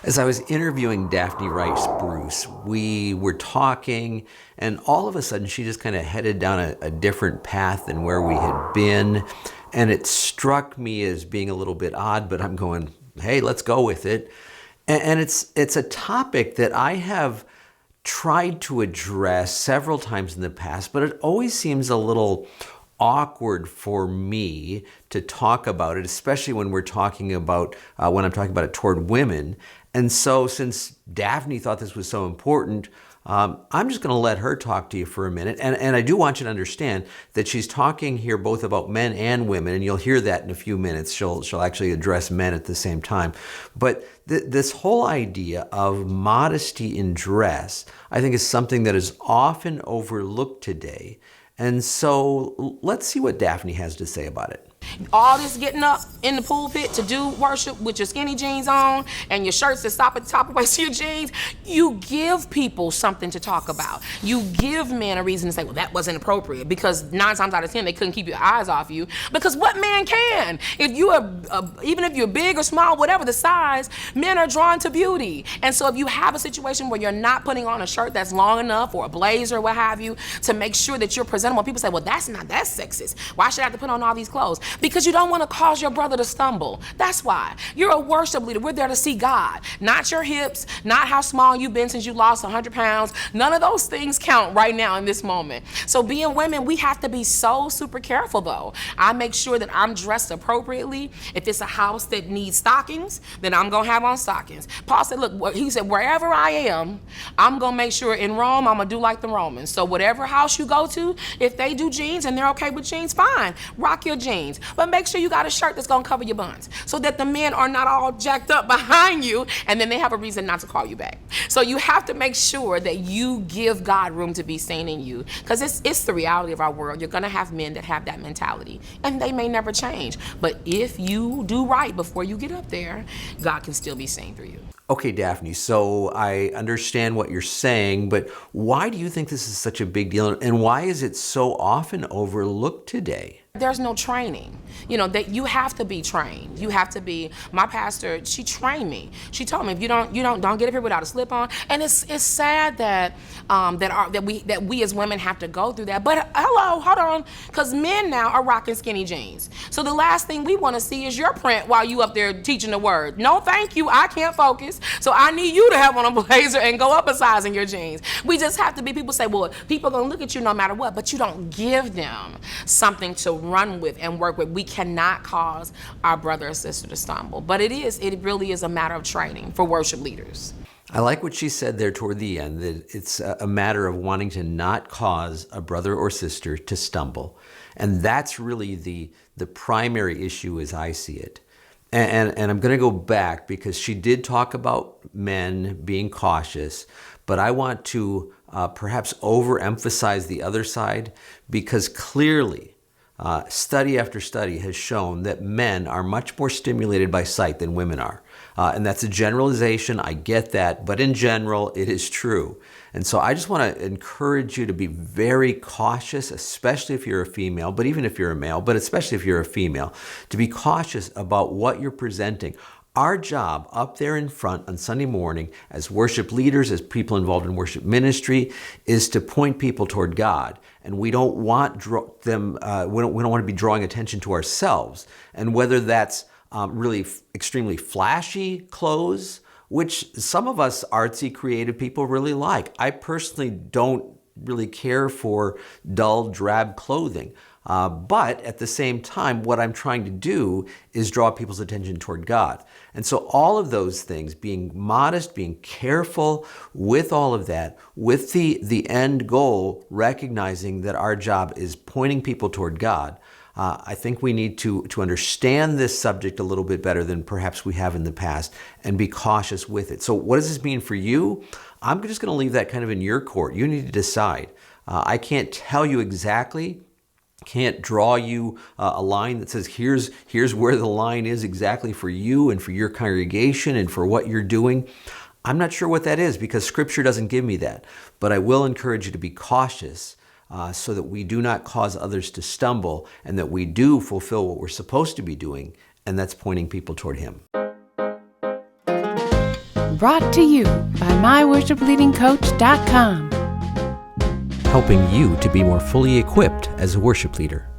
As I was interviewing Daphne Rice Bruce, we were talking, and all of a sudden she just kind of headed down a different path than where we had been. And it struck me as being a little bit odd, but I'm going, hey, let's go with it. And it's a topic that I have tried to address several times in the past, but it always seems a little awkward for me to talk about it, especially when we're talking about, when I'm talking about it toward women. And so since Daphne thought this was so important, I'm just going to let her talk to you for a minute. And I do want you to understand that she's talking here both about men and women, and you'll hear that in a few minutes. She'll actually address men at the same time. But this whole idea of modesty in dress, I think, is something that is often overlooked today. And so let's see what Daphne has to say about it. All this getting up in the pulpit to do worship with your skinny jeans on and your shirts that stop at the top of your jeans, you give people something to talk about. You give men a reason to say, well, that wasn't appropriate, because 9 times out of 10, they couldn't keep your eyes off you. Because what man can? If you are, even if you're big or small, whatever the size, men are drawn to beauty. And so if you have a situation where you're not putting on a shirt that's long enough or a blazer or what have you to make sure that you're presentable, people say, well, that's sexist. Why should I have to put on all these clothes? Because you don't want to cause your brother to stumble. That's why. You're a worship leader. We're there to see God, not your hips, not how small you've been since you lost 100 pounds. None of those things count right now in this moment. So being women, we have to be so super careful though. I make sure that I'm dressed appropriately. If it's a house that needs stockings, then I'm going to have on stockings. Paul said, look, he said, wherever I am, I'm going to make sure in Rome, I'm going to do like the Romans. So whatever house you go to, if they do jeans and they're okay with jeans, fine, rock your jeans. But make sure you got a shirt that's gonna cover your buns so that the men are not all jacked up behind you and then they have a reason not to call you back. So you have to make sure that you give God room to be seen in you, because it's the reality of our world. You're gonna have men that have that mentality and they may never change. But if you do right before you get up there, God can still be seen through you. Okay, Daphne, so I understand what you're saying, but why do you think this is such a big deal, and why is it so often overlooked today? There's no training, that you have to be trained. You have to be, my pastor, she trained me. She told me, if you don't get up here without a slip on. And it's sad that we as women have to go through that. But hello, hold on, because men now are rocking skinny jeans. So the last thing we want to see is your print while you up there teaching the word. No, thank you, I can't focus. So I need you to have on a blazer and go up a size in your jeans. We just have to be, people say, well, people are gonna look at you no matter what, but you don't give them something to run with and work with. We cannot cause our brother or sister to stumble. But it really is a matter of training for worship leaders. I like what she said there toward the end, that it's a matter of wanting to not cause a brother or sister to stumble. And that's really the primary issue as I see it. And I'm going to go back, because she did talk about men being cautious, but I want to perhaps overemphasize the other side, because clearly study after study has shown that men are much more stimulated by sight than women are. And that's a generalization, I get that, but in general, it is true. And so I just want to encourage you to be very cautious, especially if you're a female, but even if you're a male, but especially if you're a female, to be cautious about what you're presenting. Our job up there in front on Sunday morning as worship leaders, as people involved in worship ministry, is to point people toward God. And we don't want we don't want to be drawing attention to ourselves. And whether that's really extremely flashy clothes, which some of us artsy, creative people really like. I personally don't really care for dull, drab clothing. But at the same time, what I'm trying to do is draw people's attention toward God. And so all of those things, being modest, being careful with all of that, with the end goal, recognizing that our job is pointing people toward God, I think we need to understand this subject a little bit better than perhaps we have in the past and be cautious with it. So what does this mean for you? I'm just going to leave that kind of in your court. You need to decide. I can't tell you exactly, can't draw you a line that says here's where the line is exactly for you and for your congregation and for what you're doing. I'm not sure what that is, because Scripture doesn't give me that. But I will encourage you to be cautious so that we do not cause others to stumble, and that we do fulfill what we're supposed to be doing, and that's pointing people toward Him. Brought to you by myworshipleadingcoach.com. Helping you to be more fully equipped as a worship leader.